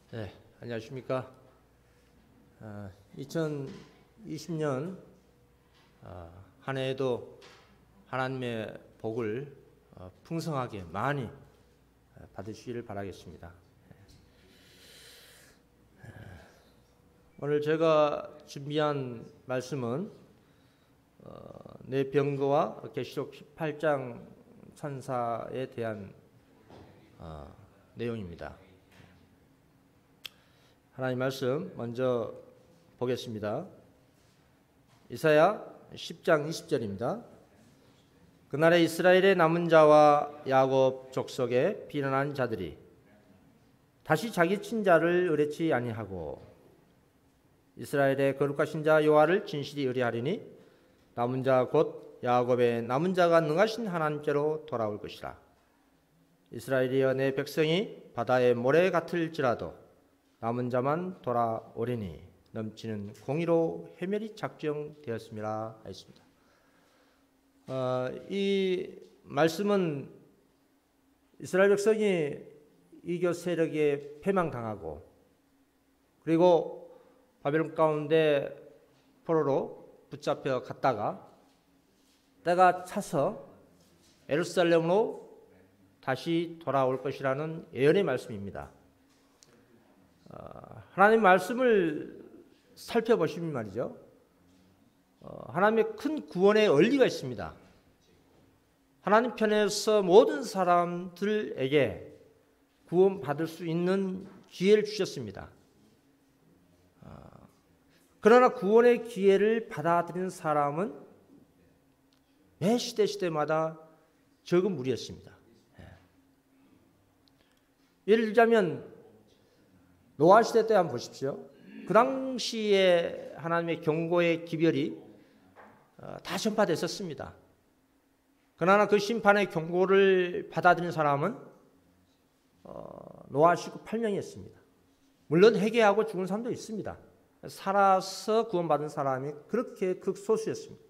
네, 안녕하십니까. 2020년 한 해에도 하나님의 복을 풍성하게 많이 받으시기를 바라겠습니다. 오늘 제가 준비한 말씀은 내 병거와 계시록 18장 천사에 대한 내용입니다. 하나님 말씀 먼저 보겠습니다. 이사야 10장 20절입니다. 그날에 이스라엘의 남은 자와 야곱 족속에 피난한 자들이 다시 자기 친자를 의뢰치 아니하고 이스라엘의 거룩하신 자 여호와를 진실히 의뢰하리니 남은 자 곧 야곱의 남은 자가 능하신 하나님께로 돌아올 것이라. 이스라엘이여 내 백성이 바다의 모래 같을지라도 남은 자만 돌아오리니 넘치는 공의로 해멸이 작정되었음이라 하였습니다. 이 말씀은 이스라엘 백성이 이교 세력에 패망당하고 그리고 바벨론 가운데 포로로 붙잡혀 갔다가 때가 차서 예루살렘으로 다시 돌아올 것이라는 예언의 말씀입니다. 하나님 말씀을 살펴보시면 말이죠. 하나님의 큰 구원의 원리가 있습니다. 하나님 편에서 모든 사람들에게 구원받을 수 있는 기회를 주셨습니다. 그러나 구원의 기회를 받아들이는 사람은 매 시대마다 적은 무리였습니다. 예를 들자면 노아 시대 때 한번 보십시오. 그 당시에 하나님의 경고의 기별이 다 전파됐었습니다. 그러나 그 심판의 경고를 받아들인 사람은 노아 식구 8명이었습니다. 물론 회개하고 죽은 사람도 있습니다. 살아서 구원받은 사람이 그렇게 극소수였습니다.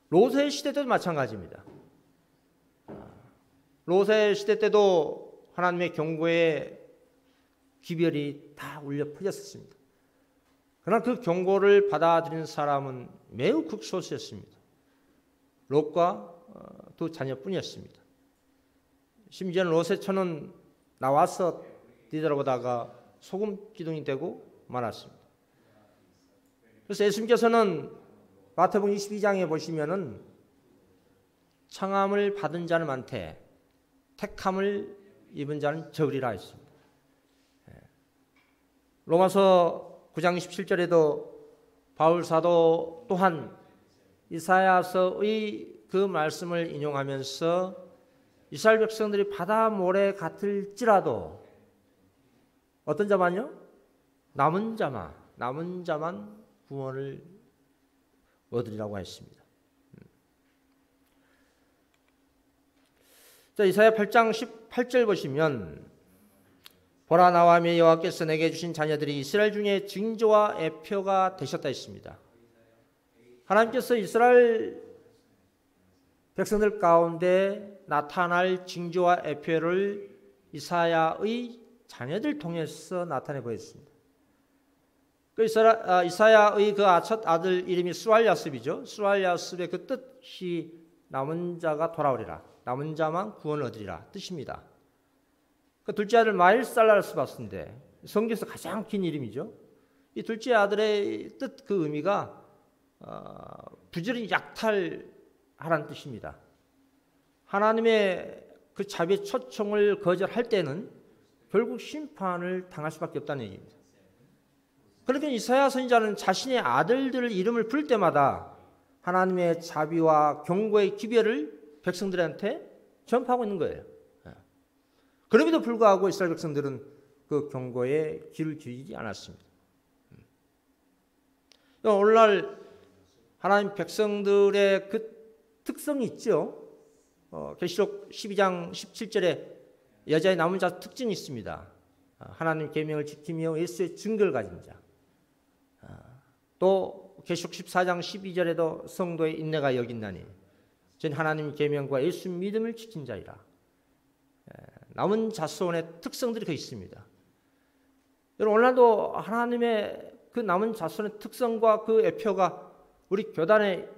롯의 시대 때도 마찬가지입니다. 롯의 시대 때도 하나님의 경고의 기별이 다 울려 퍼졌습니다. 그러나 그 경고를 받아들이는 사람은 매우 극소수였습니다. 롯과 두 자녀뿐이었습니다. 심지어는 롯의 처는 나와서 뒤돌아보다가 소금 기둥이 되고 말았습니다. 그래서 예수님께서는 마태복음 22장에 보시면은 청함을 받은 자는 많되 택함을 입은 자는 적으리라 했습니다. 로마서 9장 17절에도 바울 사도 또한 이사야서의 그 말씀을 인용하면서 이스라엘 백성들이 바다 모래 같을지라도 어떤 자만요? 남은 자만 구원을 얻으리라고 했습니다. 자, 이사야 8장 18절 보시면 보라 나와 매 여호와께서 내게 주신 자녀들이 이스라엘 중에 징조와 애표가 되셨다 했습니다. 하나님께서 이스라엘 백성들 가운데 나타날 징조와 애표를 이사야의 자녀들 통해서 나타내 보였습니다. 그 이사야의 그 첫 아들 이름이 스왈야습이죠. 스왈야습의 그 뜻이 남은 자가 돌아오리라. 남은 자만 구원을 얻으리라 뜻입니다. 그 둘째 아들 마일살라스 봤는데 성경에서 가장 긴 이름이죠. 이 둘째 아들의 뜻 그 의미가 부지런히 약탈하라는 뜻입니다. 하나님의 그 자비의 초청을 거절할 때는 결국 심판을 당할 수밖에 없다는 얘기입니다. 그러니까 이사야 선지자는 자신의 아들들의 이름을 부를 때마다 하나님의 자비와 경고의 기별을 백성들한테 전파하고 있는 거예요. 그럼에도 불구하고 이스라엘 백성들은 그 경고에 귀를 기울이지 않았습니다. 오늘날 하나님 백성들의 그 특성이 있죠. 계시록 12장 17절에 여자의 남은 자 특징이 있습니다. 하나님 계명을 지키며 예수의 증거를 가진 자. 또 계시록 14장 12절에도 성도의 인내가 여긴나니 전 하나님 계명과 예수 믿음을 지킨 자이라. 남은 자손의 특성들이 그 있습니다. 여러분, 오늘날도 하나님의 그 남은 자손의 특성과 그 애표가 우리 교단의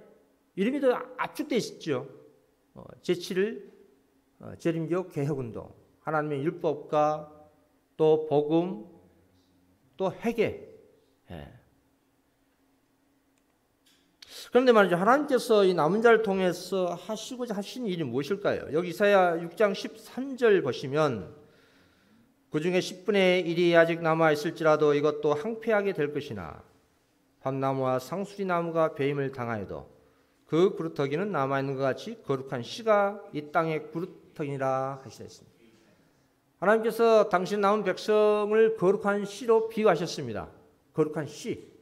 이름이 더 압축되어 있죠. 제7일 재림교 개혁운동, 하나님의 율법과 또 복음, 또 회개. 그런데 말이죠, 하나님께서 이 남은 자를 통해서 하시고자 하신 일이 무엇일까요? 여기 이사야 6장 13절 보시면 그 중에 10분의 1이 아직 남아있을지라도 이것도 항폐하게 될 것이나 밤나무와 상수리나무가 배임을 당하여도 그 구루터기는 남아있는 것 같이 거룩한 씨가 이 땅의 구루터기니라 하시랬습니다. 하나님께서 당신 남은 백성을 거룩한 씨로 비유하셨습니다. 거룩한 씨.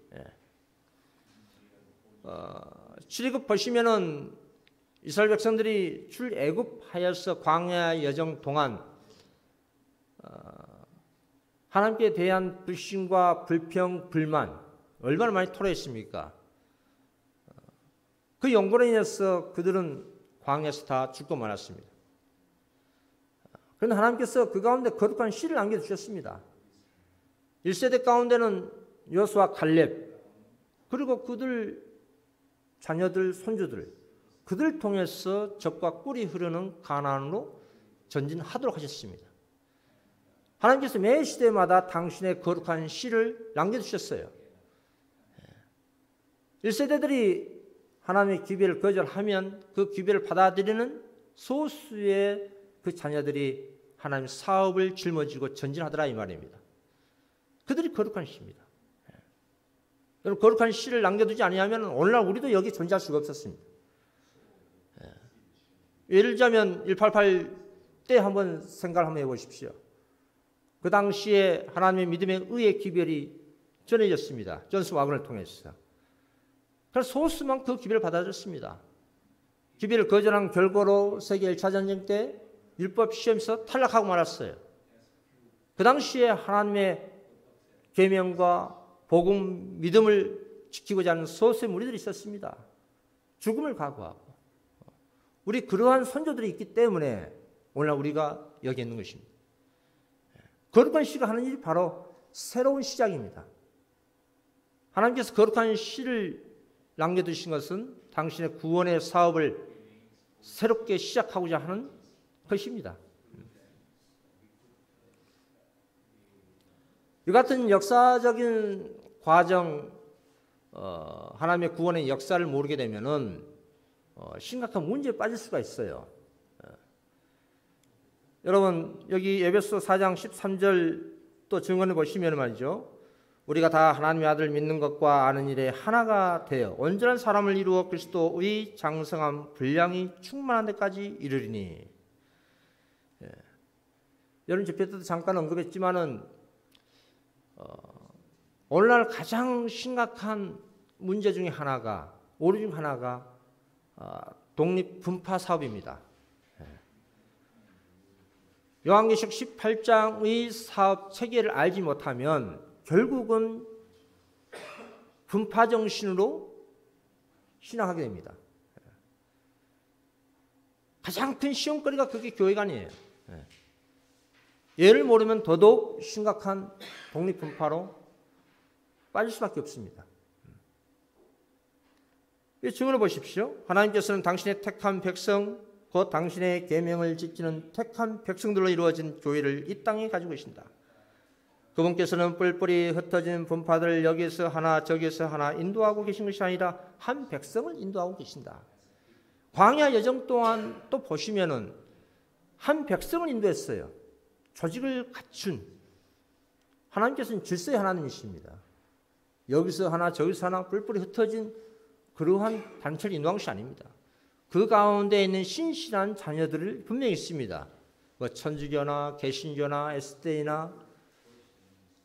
출애굽 보시면은 이스라엘 백성들이 출애굽하여서 광야 여정 동안 하나님께 대한 불신과 불평, 불만 얼마나 많이 토로했습니까? 그 연고로 인해서 그들은 광야에서 다 죽고 말았습니다. 그런데 하나님께서 그 가운데 거룩한 씨를 남겨주셨습니다. 1세대 가운데는 여호수아, 갈렙, 그리고 그들 자녀들, 손주들, 그들을 통해서 적과 꿀이 흐르는 가나안으로 전진하도록 하셨습니다. 하나님께서 매 시대마다 당신의 거룩한 씨를 남겨주셨어요. 1세대들이 하나님의 기별을 거절하면 그 기별을 받아들이는 소수의 그 자녀들이 하나님의 사업을 짊어지고 전진하더라 이 말입니다. 그들이 거룩한 씨입니다. 여러분, 거룩한 씨를 남겨두지 아니하면 오늘날 우리도 여기 존재할 수가 없었습니다. 예를 들자면 188 때 한번 생각을 한번 해보십시오. 그 당시에 하나님의 믿음의 의의 기별이 전해졌습니다. 존스 와건을 통해서. 그래서 소수만 그 기별을 받아들였습니다. 기별을 거절한 결과로 세계 1차 전쟁 때 율법 시험에서 탈락하고 말았어요. 그 당시에 하나님의 계명과 복음, 믿음을 지키고자 하는 소수의 무리들이 있었습니다. 죽음을 각오하고. 우리 그러한 선조들이 있기 때문에 오늘날 우리가 여기 있는 것입니다. 거룩한 씨가 하는 일이 바로 새로운 시작입니다. 하나님께서 거룩한 씨를 남겨두신 것은 당신의 구원의 사업을 새롭게 시작하고자 하는 것입니다. 이 같은 역사적인 과정, 하나님의 구원의 역사를 모르게 되면은 심각한 문제에 빠질 수가 있어요. 여러분, 여기 에베소 4장 13절 또 증언해 보시면 말이죠. 우리가 다 하나님의 아들 믿는 것과 아는 일에 하나가 되어 온전한 사람을 이루어 그리스도의 장성한 분량이 충만한 데까지 이르리니. 여러분, 집회 때도 잠깐 언급했지만은 오늘날 가장 심각한 문제 중에 하나가, 오류 중 하나가 독립 분파 사업입니다. 요한계시록 18장의 사업 체계를 알지 못하면 결국은 분파 정신으로 신앙하게 됩니다. 가장 큰 시험거리가 그게 교회가 아니에요. 얘를 모르면 더더욱 심각한 독립 분파로 빠질 수밖에 없습니다. 증언해 보십시오. 하나님께서는 당신의 택한 백성, 곧 당신의 계명을 지키는 택한 백성들로 이루어진 교회를 이 땅에 가지고 계신다. 그분께서는 뿔뿔이 흩어진 분파들을 여기서 하나 저기서 하나 인도하고 계신 것이 아니라 한 백성을 인도하고 계신다. 광야 여정 동안 또 보시면은 한 백성을 인도했어요. 조직을 갖춘 하나님께서는 질서의 하나님이십니다. 여기서 하나 저기서 하나 뿔뿔이 흩어진 그러한 단체를 인도한 것이 아닙니다. 그 가운데 있는 신실한 자녀들을 분명히 있습니다. 뭐 천주교나 개신교나 에스테이나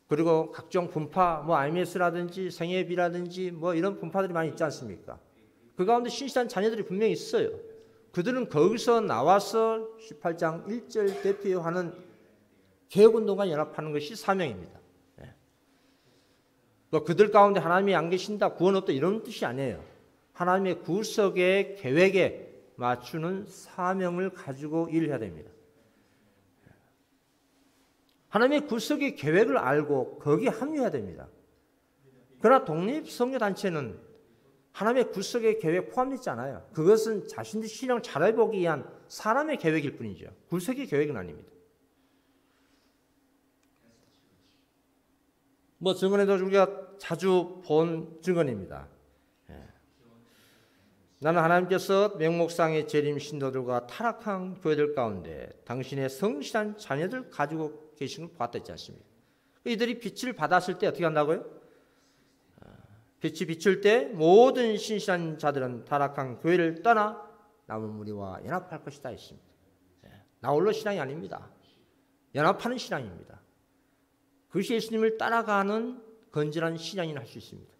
그리고 각종 분파, 뭐 IMS라든지 생애비라든지 뭐 이런 분파들이 많이 있지 않습니까? 그 가운데 신실한 자녀들이 분명히 있어요. 그들은 거기서 나와서 18장 1절 대표하는 개혁운동과 연합하는 것이 사명입니다. 그들 가운데 하나님이 안 계신다, 구원 없다 이런 뜻이 아니에요. 하나님의 구속의 계획에 맞추는 사명을 가지고 일을 해야 됩니다. 하나님의 구속의 계획을 알고 거기에 합류해야 됩니다. 그러나 독립선교단체는 하나님의 구속의 계획 포함되지 않아요. 그것은 자신들 신앙을 잘해보기 위한 사람의 계획일 뿐이죠. 구속의 계획은 아닙니다. 뭐 증언에도 우리가 자주 본 증언입니다. 나는 하나님께서 명목상의 재림 신도들과 타락한 교회들 가운데 당신의 성실한 자녀들 가지고 계신 걸 보았다 했지 않습니까? 이들이 빛을 받았을 때 어떻게 한다고요? 빛이 비출 때 모든 신실한 자들은 타락한 교회를 떠나 남은 무리와 연합할 것이다 했습니다. 나홀로 신앙이 아닙니다. 연합하는 신앙입니다. 그것이 예수님을 따라가는 건전한 신앙이라 할 수 있습니다.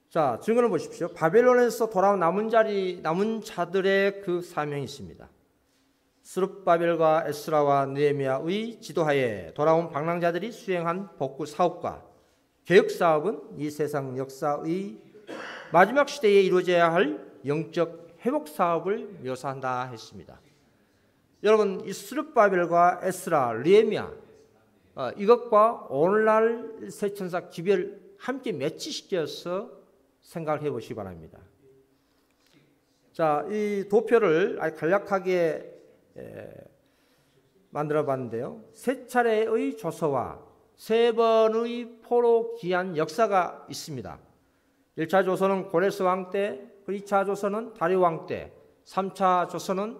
자, 증거를 보십시오. 바벨론에서 돌아온 남은 자들의 그 사명이 있습니다. 스룹바벨과 에스라와 느헤미야의 지도하에 돌아온 방랑자들이 수행한 복구 사업과 개혁 사업은 이 세상 역사의 마지막 시대에 이루어져야 할 영적 회복 사업을 묘사한다 했습니다. 여러분, 이 스룹바벨과 에스라, 느헤미야 이것과 오늘날 세천사 기별 함께 매치시켜서 생각을 해보시기 바랍니다. 자, 이 도표를 아주 간략하게 만들어봤는데요. 세 차례의 조서와 세 번의 포로 귀환 역사가 있습니다. 1차 조서는 고레스 왕 때, 2차 조서는 다리오 왕 때, 3차 조서는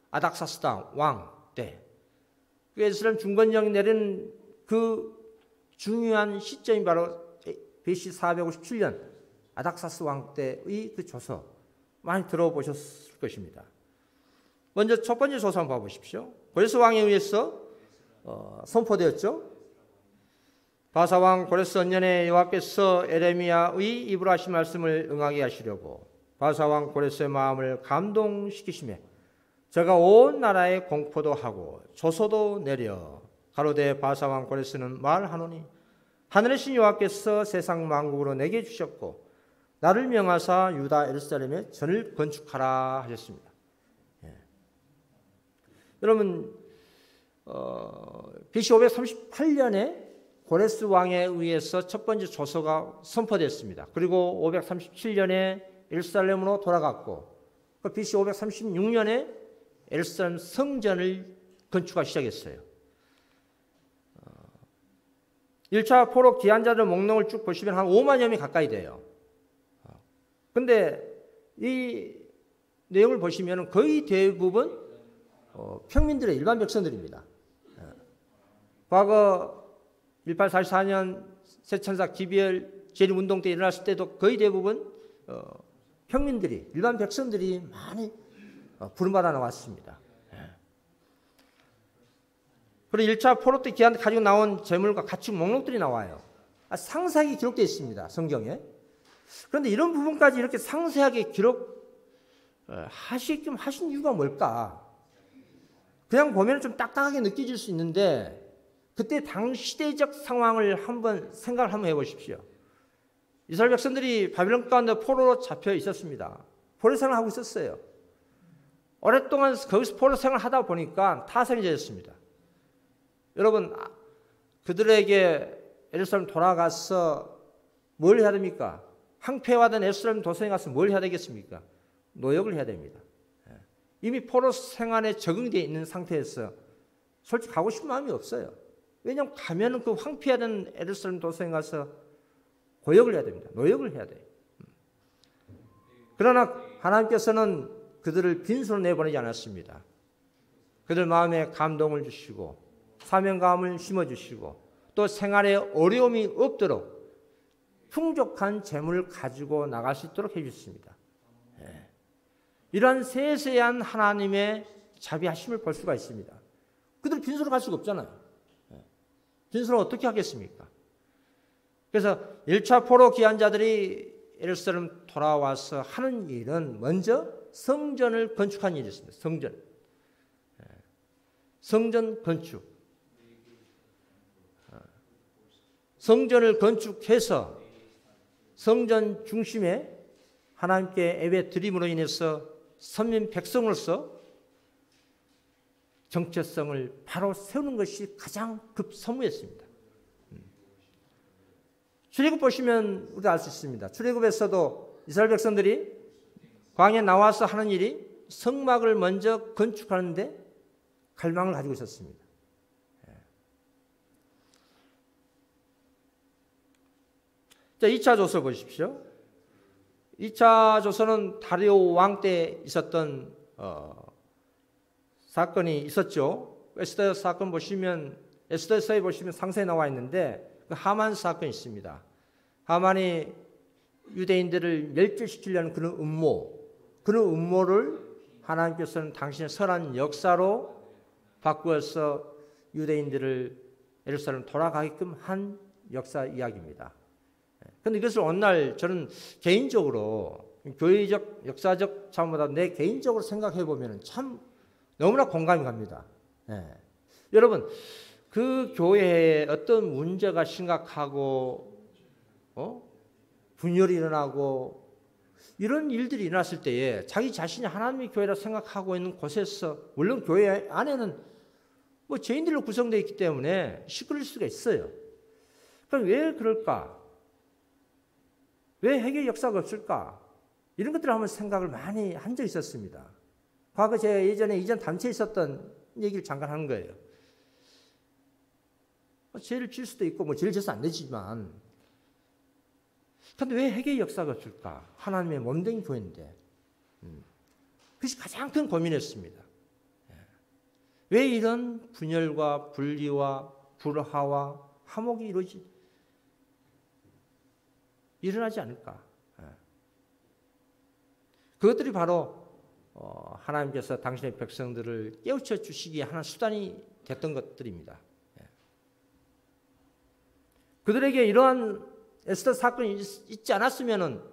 아닥사스다 왕 때. 에스라엘 중건령이 내린 그 중요한 시점이 바로 BC 457년 아닥사스 왕 때의 그 조서 많이 들어보셨을 것입니다. 먼저 첫 번째 조서 한번 봐보십시오. 고레스 왕에 의해서 선포되었죠. 바사왕 고레스 언년에 여호와께서 에레미야의 입으로 하신 말씀을 응하게 하시려고 바사왕 고레스의 마음을 감동시키시매 저가 온 나라에 공포도 하고 조서도 내려 가로되 바사왕 고레스는 말하노니 하늘의 신 여호와께서 세상 만국으로 내게 주셨고 나를 명하사 유다 예루살렘에 전을 건축하라 하셨습니다. 여러분, BC 538년에 고레스 왕에 의해서 첫 번째 조서가 선포됐습니다. 그리고 537년에 예루살렘으로 돌아갔고 BC 536년에 예루살렘 성전을 건축하기 시작했어요. 1차 포로 귀환자들 목록을 쭉 보시면 한 5만여 명이 가까이 돼요. 그런데 이 내용을 보시면 거의 대부분 평민들의 일반 백성들입니다. 과거 1844년 세천사 기별 재림운동 때 일어났을 때도 거의 대부분 평민들이 일반 백성들이 많이 부름받아 나왔습니다. 그리고 1차 포로 때 귀환 가지고 나온 재물과 가축 목록들이 나와요. 상세하게 기록되어 있습니다. 성경에. 그런데 이런 부분까지 이렇게 상세하게 기록하시게끔 하신 이유가 뭘까? 그냥 보면 좀 딱딱하게 느껴질 수 있는데 그때 당시대적 상황을 생각을 한번 해보십시오. 이스라엘 백성들이 바빌론 가운데 포로로 잡혀 있었습니다. 포로 생활을 하고 있었어요. 오랫동안 거기서 포로 생활을 하다 보니까 타성이 되었습니다. 여러분, 그들에게 예루살렘 돌아가서 뭘 해야 됩니까? 황폐화된 예루살렘 도성에 가서 뭘 해야 되겠습니까? 노역을 해야 됩니다. 이미 포로 생활에 적응되어 있는 상태에서 솔직히 가고 싶은 마음이 없어요. 왜냐하면 가면은 그 황폐화된 예루살렘 도성에 가서 고역을 해야 됩니다. 노역을 해야 돼요. 그러나 하나님께서는 그들을 빈손으로 내보내지 않았습니다. 그들 마음에 감동을 주시고 사명감을 심어주시고 또 생활에 어려움이 없도록 풍족한 재물을 가지고 나갈 수 있도록 해주셨습니다. 이러한 세세한 하나님의 자비하심을 볼 수가 있습니다. 그들 빈손으로 갈 수가 없잖아요. 빈손으로 어떻게 하겠습니까? 그래서 1차 포로 귀환자들이 예루살렘 돌아와서 하는 일은 먼저 성전을 건축한 일이었습니다. 성전 건축. 성전을 건축해서 성전 중심에 하나님께 예배 드림으로 인해서 선민 백성으로서 정체성을 바로 세우는 것이 가장 급선무였습니다. 출애굽 보시면 우리가 알 수 있습니다. 출애굽에서도 이스라엘 백성들이 광야에 나와서 하는 일이 성막을 먼저 건축하는데 갈망을 가지고 있었습니다. 자, 2차 조서 보십시오. 2차 조서는 다리오 왕 때 있었던 사건이 있었죠. 에스더 사건 보시면 에스더서에 보시면 상세히 나와 있는데 그 하만 사건이 있습니다. 하만이 유대인들을 멸절시키려는 그런 음모를 하나님께서는 당신의 선한 역사로 바꾸어서 유대인들을 예루살렘 돌아가게끔 한 역사 이야기입니다. 그런데 이것을 오늘날 저는 개인적으로 교회적 역사적 차원보다 내 개인적으로 생각해 보면 참 너무나 공감이 갑니다. 여러분, 그 교회에 어떤 문제가 심각하고 분열이 일어나고 이런 일들이 일어났을 때에 자기 자신이 하나님의 교회라 생각하고 있는 곳에서, 물론 교회 안에는 뭐 죄인들로 구성되어 있기 때문에 시끄러울 수가 있어요. 그럼 왜 그럴까? 왜 회개 역사가 없을까? 이런 것들을 한번 생각을 많이 한 적이 있었습니다. 과거 제가 예전에 이전 단체에 있었던 얘기를 잠깐 하는 거예요. 죄를 질 수도 있고 죄를 져서 안 되지만, 그런데 왜 회개의 역사가 없을까? 하나님의 몸된 교회인데. 그것이 가장 큰 고민이었습니다. 왜 이런 분열과 분리와 불화와 화목이 일어나지 않을까? 그것들이 바로 하나님께서 당신의 백성들을 깨우쳐 주시기에 하는 수단이 됐던 것들입니다. 그들에게 이러한 에스더 사건이 있지 않았으면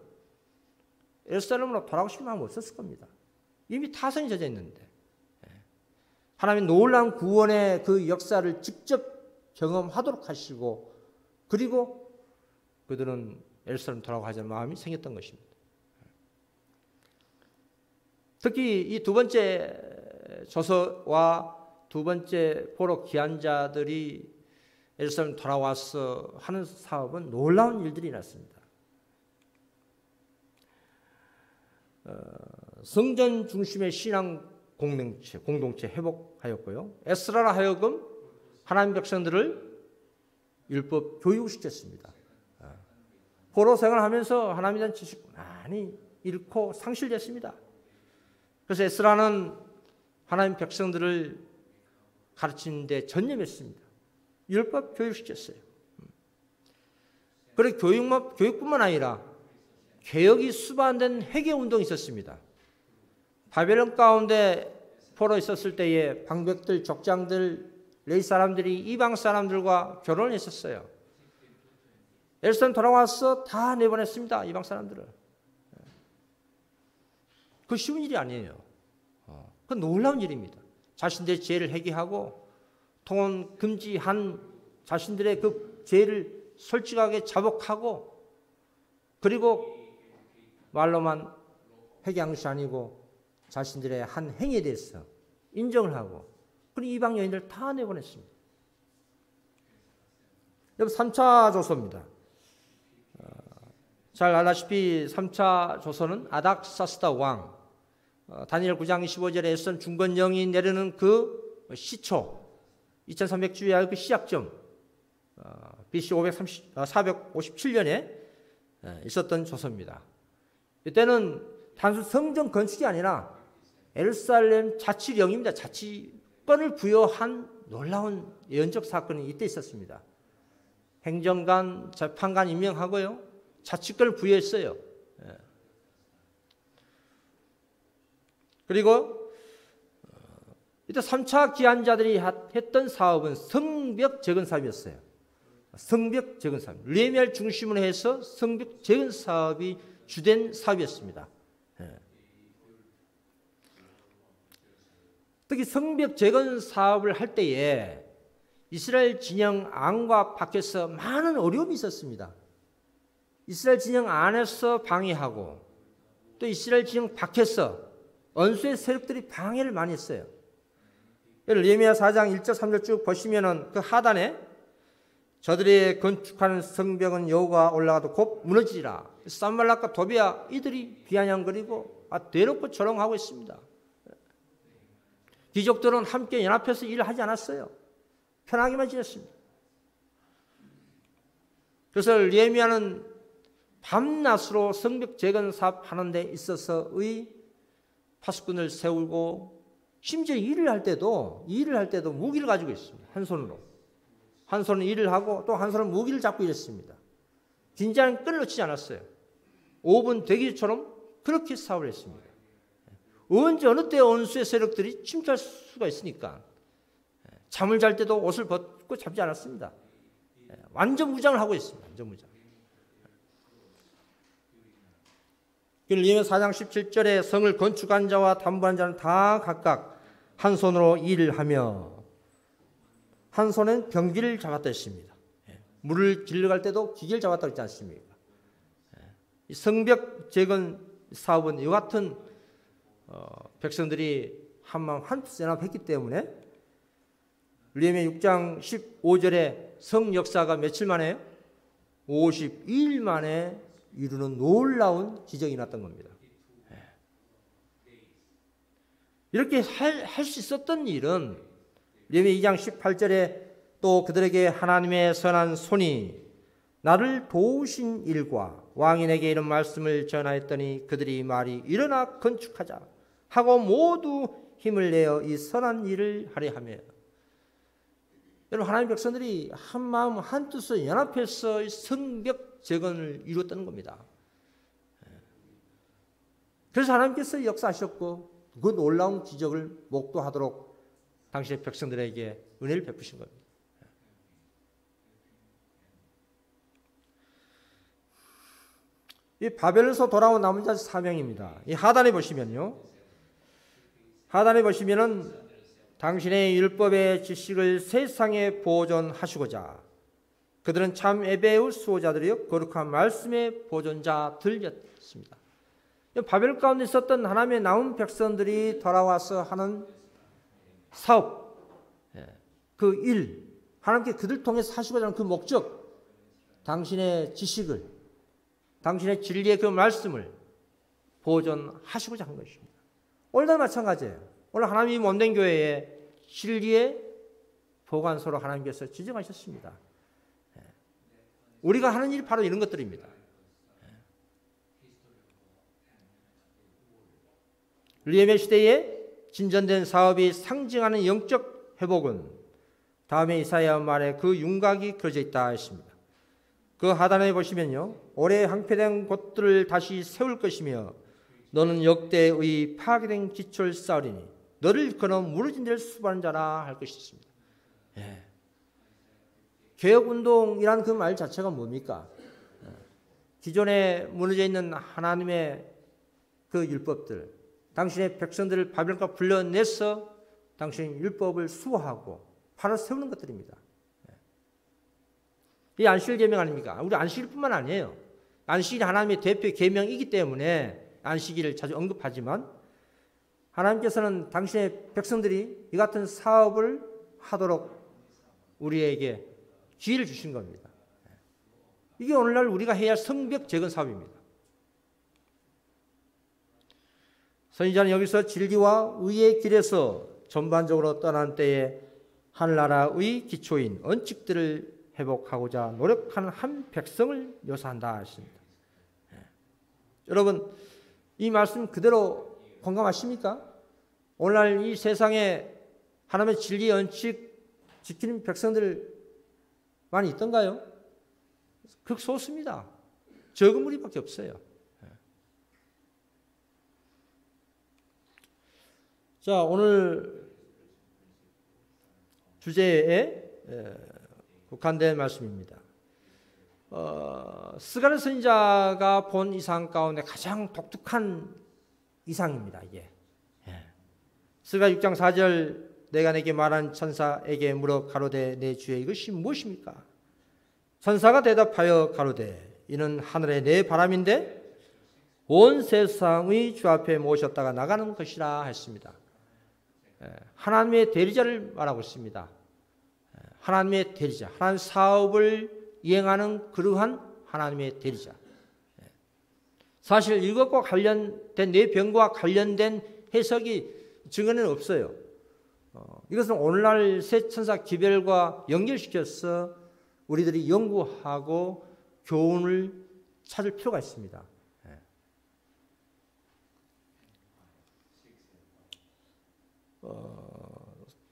예루살렘으로 돌아오고 싶은 마음이 없었을 겁니다. 이미 타선이 젖어 있는데 하나님의 놀라운 구원의 그 역사를 직접 경험하도록 하시고, 그리고 그들은 예루살렘 돌아가고 하자는 마음이 생겼던 것입니다. 특히 이 두 번째 조서와 두 번째 보러 귀한 자들이 예루살렘 돌아와서 하는 사업은 놀라운 일들이 났습니다. 성전 중심의 신앙 공동체 회복하였고요. 에스라로 하여금 하나님 백성들을 율법 교육시켰습니다. 포로 생활하면서 하나님에 대한 지식 많이 잃고 상실됐습니다. 그래서 에스라는 하나님 백성들을 가르치는 데 전념했습니다. 율법 교육시켰어요. 그리고 교육뿐만 아니라 개혁이 수반된 회개운동이 있었습니다. 바벨론 가운데 포로 있었을 때에 방백들, 족장들, 레위 사람들이 이방 사람들과 결혼했었어요. 예루살렘 돌아와서 다 내보냈습니다. 이방 사람들을. 그 쉬운 일이 아니에요. 그건 놀라운 일입니다. 자신들의 죄를 회개하고 통혼 금지한 자신들의 그 죄를 솔직하게 자복하고, 그리고 말로만 회개한 것이 아니고 자신들의 한 행위에 대해서 인정을 하고, 그리고 이방 여인들 다 내보냈습니다. 여러분, 3차 조서입니다. 잘 알다시피 3차 조서는 아닥사스다 왕, 다니엘 9장 25절에 에스더 중건령이 내리는 그 시초, 2300주의 그 시작점, BC 457년에 있었던 조서입니다. 이때는 단순 성전 건축이 아니라 예루살렘 자치령입니다. 자치권을 부여한 놀라운 예언적 사건이 이때 있었습니다. 행정관, 재판관 임명하고요, 자치권을 부여했어요. 그리고 이때 3차 기한자들이 했던 사업은 성벽 재건 사업이었어요. 성벽 재건 사업, 레미알 중심으로 해서 성벽 재건 사업이 주된 사업이었습니다. 특히 성벽 재건 사업을 할 때에 이스라엘 진영 안과 밖에서 많은 어려움이 있었습니다. 이스라엘 진영 안에서 방해하고 또 이스라엘 진영 밖에서 원수의 세력들이 방해를 많이 했어요. 예레미야 4장 1절 3절 쭉 보시면은 그 하단에 저들이 건축하는 성벽은 여호와 올라가도 곧 무너지리라. 산발락과 도비아 이들이 비아냥거리고 대놓고 조롱하고 있습니다. 귀족들은 함께 연합해서 일을 하지 않았어요. 편하게만 지냈습니다. 그래서 예레미야는 밤낮으로 성벽 재건 사업하는 데 있어서의 파수꾼을 세우고 심지어 일을 할 때도 무기를 가지고 있습니다. 한 손은 일을 하고 또 한 손은 무기를 잡고 일했습니다. 진짜는 끈을 놓치지 않았어요. 5분 대기처럼 그렇게 사업을 했습니다. 언제 어느 때 원수의 세력들이 침투할 수가 있으니까 잠을 잘 때도 옷을 벗고 잡지 않았습니다. 완전 무장을 하고 있습니다. 완전 무장. 예레미야 4장 17절에 성을 건축한 자와 담보한 자는 다 각각 한 손으로 일을 하며 한 손엔 병기를 잡았다 했습니다. 물을 길러갈 때도 기계를 잡았다고 했지 않습니까? 이 성벽 재건 사업은 이와 같은 백성들이 한마음 한뜻 연합했기 때문에 예레미야 6장 15절에 성 역사가 며칠 만에요? 52일 만에 이루는 놀라운 기적이 났던 겁니다. 이렇게 할 수 있었던 일은 예레미야 2장 18절에 또 그들에게 하나님의 선한 손이 나를 도우신 일과 왕인에게 이런 말씀을 전하였더니 그들이 말이 일어나 건축하자 하고 모두 힘을 내어 이 선한 일을 하려 하며. 여러분, 하나님의 백성들이 한 마음 한 뜻으로 연합해서 성벽 재건을 이루었다는 겁니다. 그래서 하나님께서 역사하셨고 그 놀라운 기적을 목도하도록 당신의 백성들에게 은혜를 베푸신 겁니다. 이 바벨에서 돌아온 남은 자 사명입니다. 이 하단에 보시면요. 하단에 보시면은 당신의 율법의 지식을 세상에 보존하시고자 그들은 참 예배의 수호자들이요 거룩한 말씀의 보존자들이었습니다. 바벨 가운데 있었던 하나님의 남은 백성들이 돌아와서 하는 사업, 그 일, 하나님께 그들 통해서 하시고자 하는 그 목적, 당신의 지식을, 당신의 진리의 그 말씀을 보존하시고자 한 것입니다. 오늘도 마찬가지예요. 오늘 하나님이 몸된 교회에 진리의 보관소로 하나님께서 지정하셨습니다. 우리가 하는 일이 바로 이런 것들입니다. 예레미야 시대에 진전된 사업이 상징하는 영적 회복은 다음에 이사야 말에 그 윤곽이 그려져 있다 했습니다. 그 하단에 보시면요. 오래 황폐된 곳들을 다시 세울 것이며 너는 역대의 파괴된 기초를 쌓으리니 너를 끊어 무너진 데를 수반한 자라 할 것이 있습니다. 개혁운동이라는 그 말 자체가 뭡니까? 기존에 무너져 있는 하나님의 그 율법들, 당신의 백성들을 바벨론과 불러내서 당신의 율법을 수호하고 바로 세우는 것들입니다. 이 안식일 계명 아닙니까? 우리 안식일뿐만 아니에요. 안식일이 하나님의 대표 계명이기 때문에 안식일을 자주 언급하지만 하나님께서는 당신의 백성들이 이 같은 사업을 하도록 우리에게 기회를 주신 겁니다. 이게 오늘날 우리가 해야 할 성벽 재건 사업입니다. 선지자는 여기서 진리와 의의 길에서 전반적으로 떠난 때에 하늘나라의 기초인 원칙들을 회복하고자 노력하는 한 백성을 묘사한다 하십니다. 여러분, 이 말씀 그대로 공감하십니까? 오늘날 이 세상에 하나님의 진리 원칙 지키는 백성들 많이 있던가요? 극소수입니다. 적은 무리밖에 없어요. 자, 오늘 주제에 국한된 말씀입니다. 스가랴 선지자가 본 이상 가운데 가장 독특한 이상입니다. 이게 스가랴 6장 4절 내가 내게 말한 천사에게 물어 가로되 내 주여 이것이 무엇입니까? 천사가 대답하여 가로되 이는 하늘의 내 바람인데 온 세상의 주 앞에 모셨다가 나가는 것이라 했습니다. 하나님의 대리자를 말하고 있습니다. 하나님의 대리자, 하나님 사업을 이행하는 그러한 하나님의 대리자. 사실 이것과 관련된 내 병과 관련된 해석이 증언에는 없어요. 이것은 오늘날 새 천사 기별과 연결시켜서 우리들이 연구하고 교훈을 찾을 필요가 있습니다.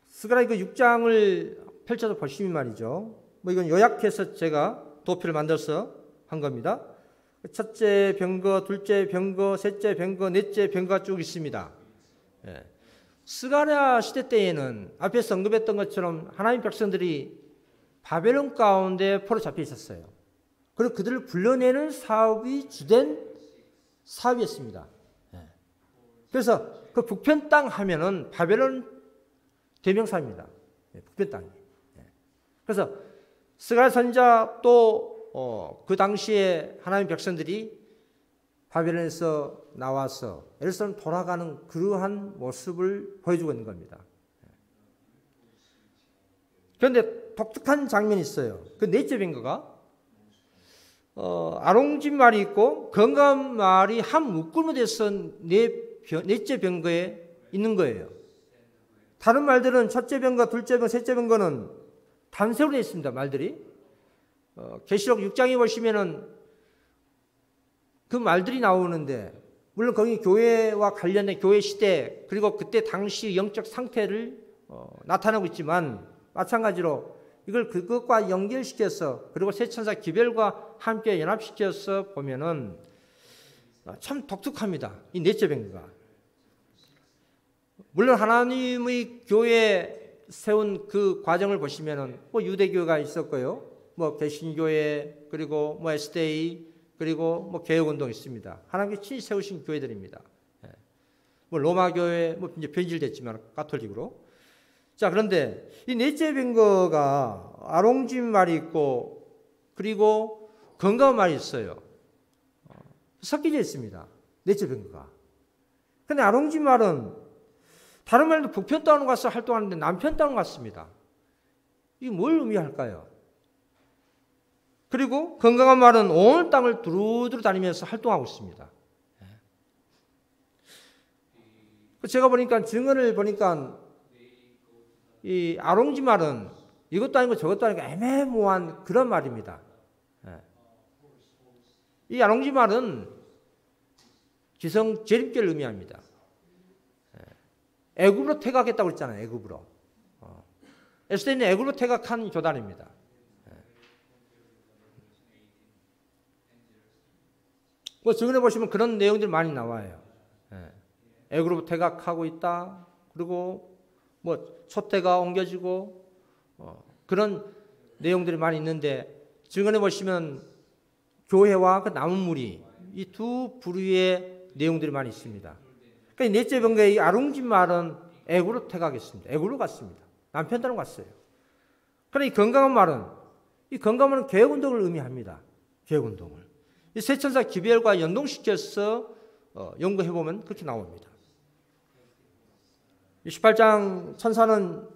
스가랴 6장을 펼쳐서 보시면 말이죠. 이건 요약해서 제가 도표를 만들어서 한 겁니다. 첫째 병거, 둘째 병거, 셋째 병거, 넷째 병거가 쭉 있습니다. 스가랴 시대 때에는 앞에서 언급했던 것처럼 하나님 백성들이 바벨론 가운데 포로 잡혀 있었어요. 그리고 그들을 불러내는 사업이 주된 사업이었습니다. 그래서 그 북편 땅 하면은 바벨론 대명사입니다. 북편 땅이. 그래서 스가랴 선지자 또 그 당시에 하나님 백성들이 바벨론에서 나와서 예루살렘 돌아가는 그러한 모습을 보여주고 있는 겁니다. 그런데 독특한 장면이 있어요. 그 넷째 병거가 아롱집 말이 있고 건강 말이 한 묶음이 돼서 넷째 병거에 있는 거예요. 다른 말들은 첫째 병거, 둘째 병거, 셋째 병거는 단세로 되어 있습니다. 말들이. 계시록 6장에 보시면은 그 말들이 나오는데, 물론 거기 교회와 관련된 교회 시대 그리고 그때 당시 영적 상태를 나타나고 있지만, 마찬가지로 이걸 그것과 연결시켜서 그리고 새 천사 기별과 함께 연합시켜서 보면은 참 독특합니다. 이 넷째 병거가. 물론 하나님의 교회에 세운 그 과정을 보시면은 유대교가 있었고요. 개신교회, 그리고 SDA, 그리고 개혁운동 있습니다. 하나님께 친히 세우신 교회들입니다. 로마교회, 이제 변질됐지만, 가톨릭으로. 자, 그런데 이 넷째 병거가 아롱집 말이 있고, 그리고 건강 말이 있어요. 섞여져 있습니다. 넷째 병거가. 근데 아롱집 말은 다른 말도 북편 땅으로 가서 활동하는데 남편 땅으로 갔습니다. 이게 뭘 의미할까요? 그리고 건강한 말은 온 땅을 두루두루 다니면서 활동하고 있습니다. 제가 보니까 증언을 보니까 이 아롱지 말은 이것도 아니고 저것도 아니고 애매모호한 그런 말입니다. 이 아롱지 말은 기성 재림결을 의미합니다. 애굽으로 퇴각했다고 했잖아요. 애굽으로. 에스더는 애굽으로 퇴각한 교단입니다. 증언해 보시면 그런 내용들이 많이 나와요. 애굽으로 퇴각하고 있다. 그리고 촛대가 옮겨지고 그런 내용들이 많이 있는데, 증언해 보시면 교회와 그 남은 무리, 이 두 부류의 내용들이 많이 있습니다. 그러니까 이 넷째 병거의 아룽집 말은 애굽으로 퇴각했습니다. 애굽으로 갔습니다. 남편 따로 갔어요. 그러나 이 건강한 말은 개혁운동을 의미합니다. 개혁운동을. 이 새천사 기별과 연동시켜서 연구해 보면 그렇게 나옵니다. 18장 천사는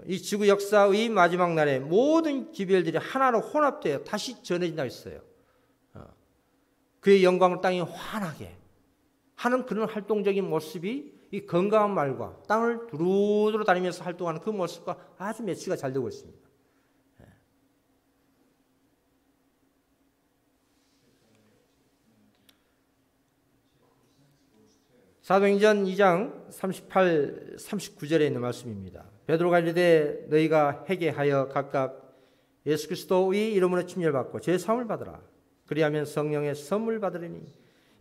이 지구 역사의 마지막 날에 모든 기별들이 하나로 혼합되어 다시 전해진다고 했어요. 그의 영광을 땅이 환하게 하는 그런 활동적인 모습이 이 건강한 말과 땅을 두루두루 다니면서 활동하는 그 모습과 아주 매치가 잘 되고 있습니다. 사도행전 2장 38, 39절에 있는 말씀입니다. 베드로가 이르되 너희가 회개하여 각각 예수 그리스도의 이름으로 침례받고 죄사함을 받으라. 그리하면 성령의 선물 받으리니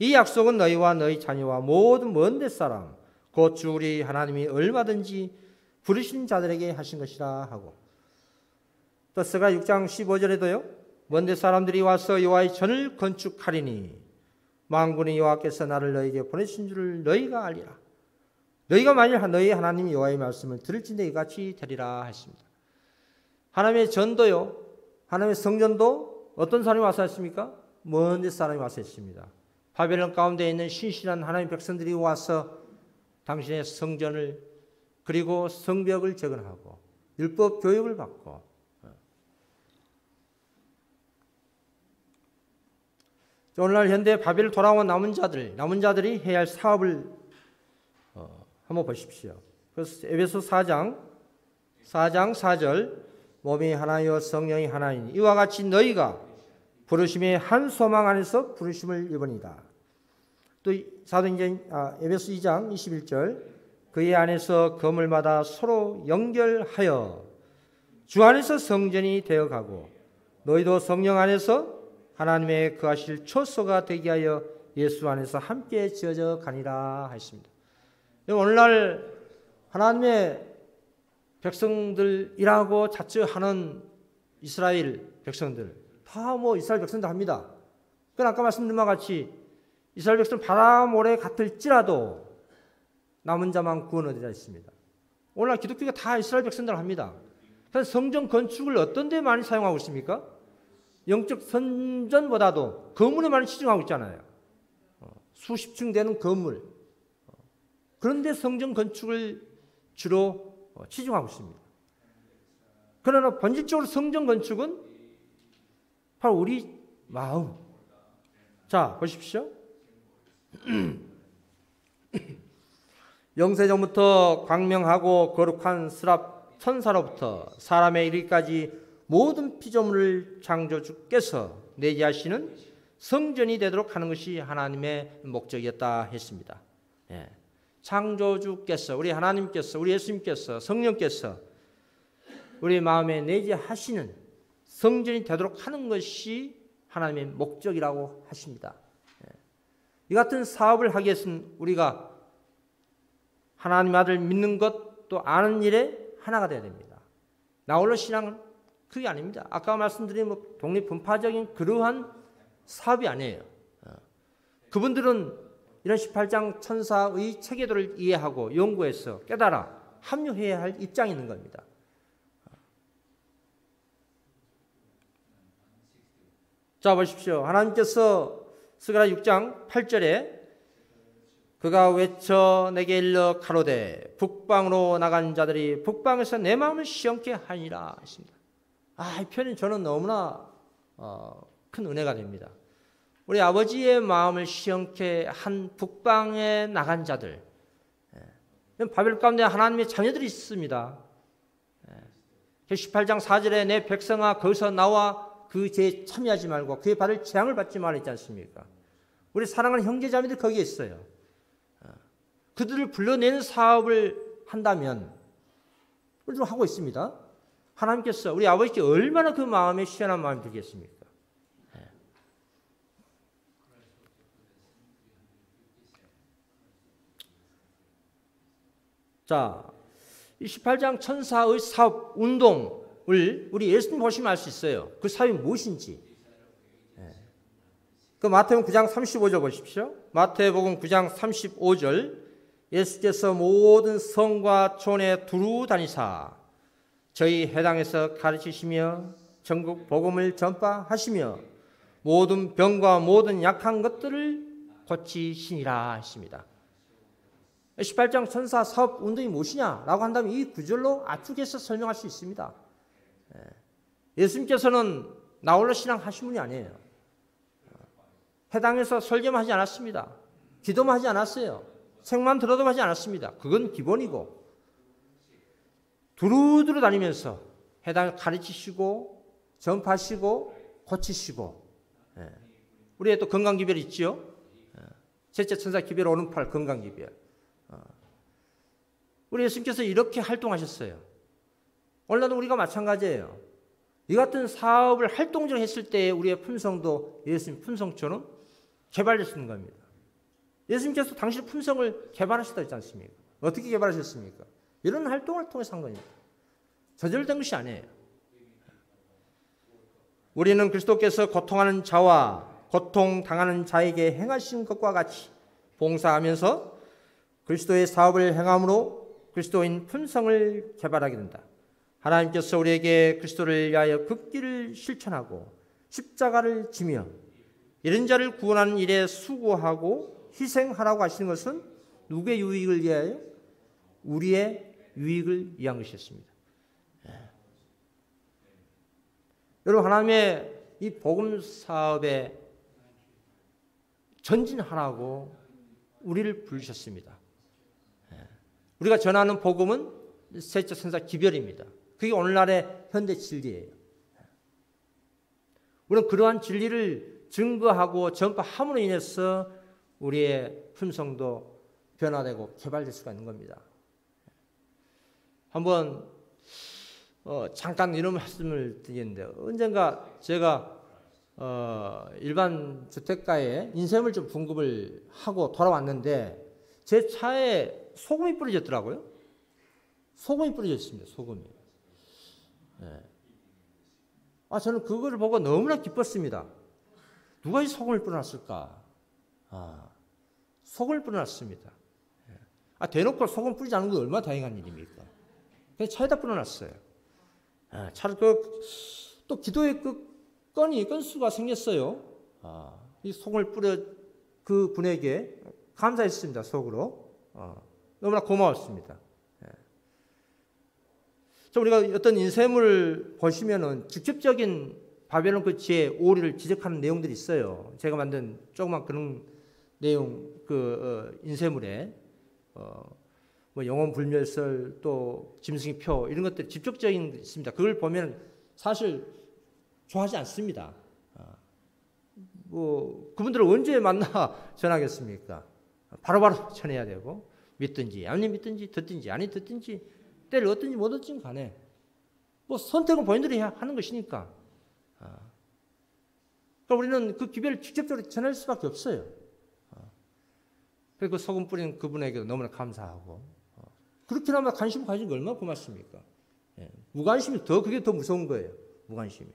이 약속은 너희와 너희 자녀와 모든 먼 데 사람 곧 주 우리 하나님이 얼마든지 부르신 자들에게 하신 것이라 하고, 또 스가랴 6장 15절에도요. 먼 데 사람들이 와서 여호와의 전을 건축하리니 만군의 여호와께서 나를 너희에게 보내신 줄을 너희가 알리라. 너희가 만일 너희 하나님 여호와의 말씀을 들을진대 이같이 되리라 하십니다. 하나님의 전도요, 하나님의 성전도 어떤 사람이 와서 했습니까? 먼 데 사람이 와서 했습니다. 바벨론 가운데 있는 신실한 하나님 백성들이 와서 당신의 성전을 그리고 성벽을 재건하고 율법 교육을 받고 오늘날 현대 바벨 돌아온 남은 자들이 해야 할 사업을 한번 보십시오. 그래서 에베소 4장 4절 몸이 하나여 성령이 하나이니 이와 같이 너희가 부르심의 한 소망 안에서 부르심을 입으니라. 또 사도행전 에베소 2장 21절 그의 안에서 건물마다 서로 연결하여 주 안에서 성전이 되어가고 너희도 성령 안에서 하나님의 거하실 초소가 되게 하여 예수 안에서 함께 지어져 가니라 하였습니다. 오늘날 하나님의 백성들이라고 자처하는 이스라엘 백성들 다 이스라엘 백성들 합니다. 그건 아까 말씀드린 바와 같이 이스라엘 백성 바다 모래 같을지라도 남은 자만 구원 얻으리라 했습니다. 오늘날 기독교가 다 이스라엘 백성들 합니다. 그래서 성전 건축을 어떤 데 많이 사용하고 있습니까? 영적 선전보다도 건물에 많이 치중하고 있잖아요. 수십 층 되는 건물. 그런데 성전 건축을 주로 치중하고 있습니다. 그러나 본질적으로 성전 건축은 바로 우리 마음. 자, 보십시오. 영세전부터 광명하고 거룩한 스랍 천사로부터 사람의 이르기까지 모든 피조물을 창조주께서 내재하시는 성전이 되도록 하는 것이 하나님의 목적이었다 했습니다. 예. 창조주께서 우리 하나님께서 우리 예수님께서 성령께서 우리 마음에 내재하시는 성전이 되도록 하는 것이 하나님의 목적이라고 하십니다. 예. 이 같은 사업을 하기 위해서는 우리가 하나님 아들 믿는 것 또 아는 일에 하나가 되어야 됩니다. 나홀로 신앙은 그게 아닙니다. 아까 말씀드린 독립분파적인 그러한 사업이 아니에요. 그분들은 이런 18장 천사의 체계도를 이해하고 연구해서 깨달아 합류해야 할 입장이 있는 겁니다. 자, 보십시오. 하나님께서 스가랴 6장 8절에 그가 외쳐 내게 일러 가로되 북방으로 나간 자들이 북방에서 내 마음을 시험케 하니라 했습니다. 이 표현이 저는 너무나 큰 은혜가 됩니다. 우리 아버지의 마음을 시험케 한 북방에 나간 자들, 바벨 가운데 하나님의 자녀들이 있습니다. 18장 4절에 내 백성아 거기서 나와 그 죄에 참여하지 말고 그에 받을 재앙을 받지 말라 했지 않습니까? 우리 사랑하는 형제자매들 거기에 있어요. 그들을 불러내는 사업을 한다면 우리도 하고 있습니다. 하나님께서 우리 아버지께 얼마나 그 마음에 시원한 마음이 들겠습니까? 자, 이 18장 천사의 사업 운동을 우리 예수님 보시면 알 수 있어요. 그 사업이 무엇인지. 그 마태복음 9장 35절 보십시오. 마태복음 9장 35절 예수께서 모든 성과 촌에 두루 다니사 저희 해당에서 가르치시며 전국 복음을 전파하시며 모든 병과 모든 약한 것들을 고치시니라 했습니다. 18장 천사 사업 운동이 무엇이냐라고 한다면 이 구절로 압축해서 설명할 수 있습니다. 예수님께서는 나홀로 신앙 하신 분이 아니에요. 해당에서 설교만 하지 않았습니다. 기도만 하지 않았어요. 책만 들어도 하지 않았습니다. 그건 기본이고 두루두루 다니면서 해당을 가르치시고 전파하시고 고치시고 우리의 또 건강기별 있죠. 셋째 천사 기별 오른팔 건강기별. 우리 예수님께서 이렇게 활동하셨어요. 오늘날도 우리가 마찬가지예요. 이 같은 사업을 활동적으로 했을 때 우리의 품성도 예수님 품성처럼 개발되시는 겁니다. 예수님께서 당신의 품성을 개발하셨다 했지 않습니까? 어떻게 개발하셨습니까? 이런 활동을 통해서 한 겁니다. 저절된 것이 아니에요. 우리는 그리스도께서 고통하는 자와 고통당하는 자에게 행하신 것과 같이 봉사하면서 그리스도의 사업을 행함으로 그리스도인 품성을 개발하게 된다. 하나님께서 우리에게 그리스도를 위하여 극기를 실천하고 십자가를 지며 이런 자를 구원하는 일에 수고하고 희생하라고 하시는 것은 누구의 유익을 위하여? 우리의 유익을 위한 것이었습니다. 여러분, 하나님의 이 복음 사업에 전진하라고 우리를 부르셨습니다. 우리가 전하는 복음은 세적 선사 기별입니다. 그게 오늘날의 현대 진리예요. 우리는 그러한 진리를 증거하고 전파함으로 인해서 우리의 품성도 변화되고 개발될 수가 있는 겁니다. 한번 잠깐 이런 말씀을 드리는데, 언젠가 제가 일반 주택가에 인쇄물 좀 분급을 하고 돌아왔는데 제 차에 소금이 뿌려졌더라고요. 소금이 뿌려졌습니다. 소금이. 저는 그거를 보고 너무나 기뻤습니다. 누가 이 소금을 뿌려놨을까? 소금을 뿌려놨습니다. 대놓고 소금 뿌리지 않은 건 얼마나 다행한 일입니까? 그냥 차에다 뿌려놨어요. 차를 또 기도의 건수가 생겼어요. 이 소금을 뿌려 그 분에게 감사했습니다. 속으로. 너무나 고마웠습니다. 우리가 어떤 인쇄물을 보시면은 직접적인 바벨론 그 지혜 오리를 지적하는 내용들이 있어요. 제가 만든 조그만 그런 내용 인쇄물에 뭐 영혼 불멸설 또 짐승의 표 이런 것들이 직접적인 게 있습니다. 그걸 보면 사실 좋아하지 않습니다. 뭐 그분들을 언제 만나 전하겠습니까? 바로바로 전해야 되고 믿든지 아니 믿든지 듣든지 아니 듣든지 때를 얻든지 못 얻든지 간에 뭐 선택은 본인들이 하는 것이니까. 그러니까 우리는 그 기별을 직접적으로 전할 수밖에 없어요. 그리고 소금 뿌린 그분에게도 너무나 감사하고 그렇게나마 관심 가진 게 얼마나 고맙습니까? 무관심이 그게 더 무서운 거예요. 무관심이.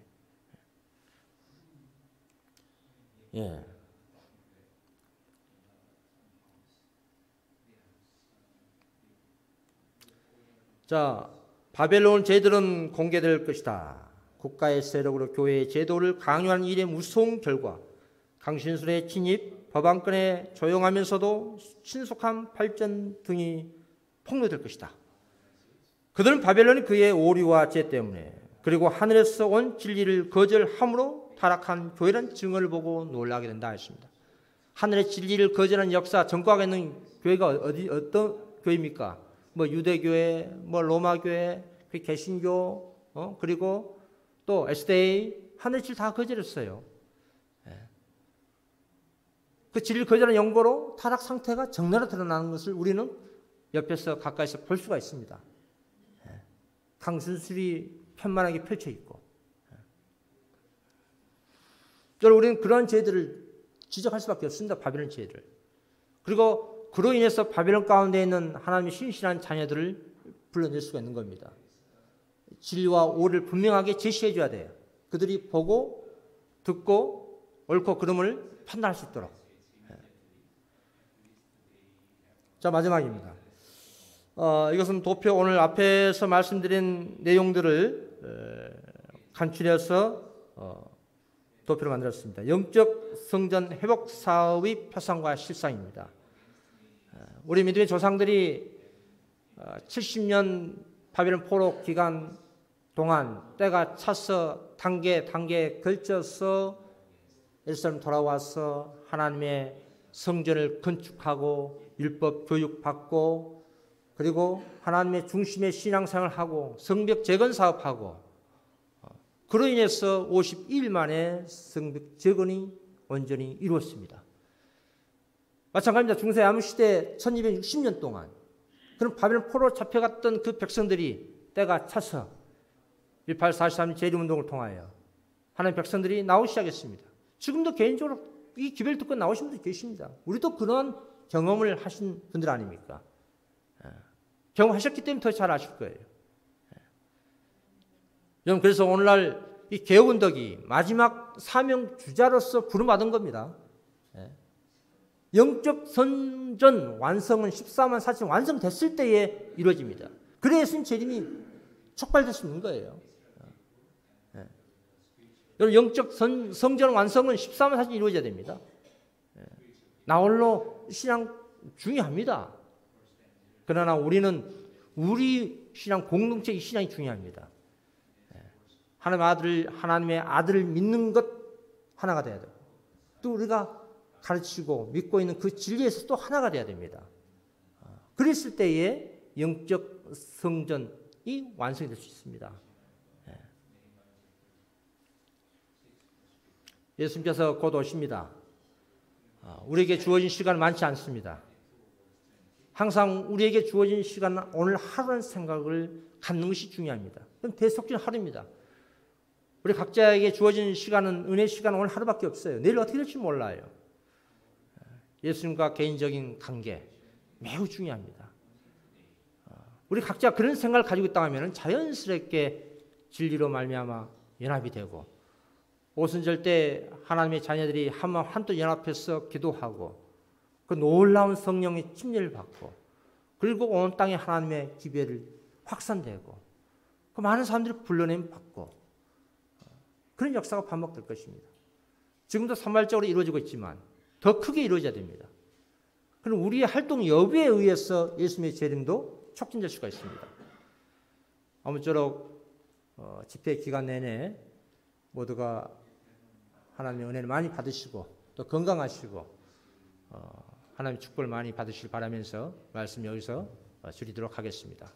자, 바벨론 제도는 공개될 것이다. 국가의 세력으로 교회의 제도를 강요하는 일의 무서운 결과, 강신술의 진입, 법안권의 조용하면서도 신속한 발전 등이 폭로될 것이다. 그들은 바벨론이 그의 오류와 죄 때문에 그리고 하늘에서 온 진리를 거절함으로 타락한 교회라는 증언을 보고 놀라게 된다 했습니다. 하늘의 진리를 거절하는 역사, 전과가 있는 교회가 어떤 교회입니까? 뭐 유대교회, 뭐 로마교회, 개신교, 그리고 또 SDA, 하늘의 진리 다 거절했어요. 그 진리를 거절하는 연고로 타락 상태가 적나라 드러나는 것을 우리는 옆에서 가까이서 볼 수가 있습니다. 강순술이 편만하게 펼쳐 있고, 우리는 그러한 죄들을 지적할 수밖에 없습니다. 바벨론 죄를. 그리고 그로 인해서 바벨론 가운데 있는 하나님의 신실한 자녀들을 불러낼 수가 있는 겁니다. 진리와 오를 분명하게 제시해 줘야 돼요. 그들이 보고 듣고 옳고 그름을 판단할 수 있도록. 자, 마지막입니다. 이것은 도표 오늘 앞에서 말씀드린 내용들을 간추려서 도표를 만들었습니다. 영적 성전 회복 사업의 표상과 실상입니다. 우리 믿음의 조상들이 70년 바벨론 포로 기간 동안 때가 차서 단계 걸쳐서 예루살렘 돌아와서 하나님의 성전을 건축하고 율법 교육받고 그리고 하나님의 중심의 신앙생활을 하고 성벽 재건 사업하고 그로 인해서 52일 만에 성벽 재건이 온전히 이루어졌습니다. 마찬가지입니다. 중세 암시대 1260년 동안 그런 바벨론 포로 잡혀갔던 그 백성들이 때가 차서 1843 재림운동을 통하여 하나님 백성들이 나오기 시작했습니다. 지금도 개인적으로 이 기별을 듣고 나오신 분들 계십니다. 우리도 그런 경험을 하신 분들 아닙니까? 경험하셨기 때문에 더 잘 아실 거예요. 여러분, 그래서 오늘날 이 개혁운동이 마지막 사명 주자로서 부름받은 겁니다. 영적 선전 완성은 14만 4천 완성됐을 때에 이루어집니다. 그래야 예수님 재림이 촉발될 수 있는 거예요. 여러분, 영적 성전 완성은 14만 4천 이루어져야 됩니다. 나 홀로 신앙 중요합니다. 그러나 우리는 우리 신앙 공동체 이 신앙이 중요합니다. 하나님의 아들을 믿는 것 하나가 돼야 되고 또 우리가 가르치고 믿고 있는 그 진리에서 또 하나가 돼야 됩니다. 그랬을 때에 영적 성전이 완성이 될 수 있습니다. 예수님께서 곧 오십니다. 우리에게 주어진 시간은 많지 않습니다. 항상 우리에게 주어진 시간은 오늘 하루라는 생각을 갖는 것이 중요합니다. 그건 대속진 하루입니다. 우리 각자에게 주어진 시간은 은혜 시간은 오늘 하루밖에 없어요. 내일 어떻게 될지 몰라요. 예수님과 개인적인 관계 매우 중요합니다. 우리 각자 그런 생각을 가지고 있다 하면 자연스럽게 진리로 말미암아 연합이 되고 오순절 때 하나님의 자녀들이 한또 연합해서 기도하고 그 놀라운 성령의 침례를 받고 그리고 온 땅에 하나님의 기별을 확산되고 그 많은 사람들이 불러냄 받고 그런 역사가 반복될 것입니다. 지금도 산발적으로 이루어지고 있지만 더 크게 이루어져야 됩니다. 그럼 우리의 활동 여부에 의해서 예수님의 재림도 촉진될 수가 있습니다. 아무쪼록 집회 기간 내내 모두가 하나님의 은혜를 많이 받으시고 또 건강하시고 하나님의 축복을 많이 받으시길 바라면서 말씀 여기서 줄이도록 하겠습니다.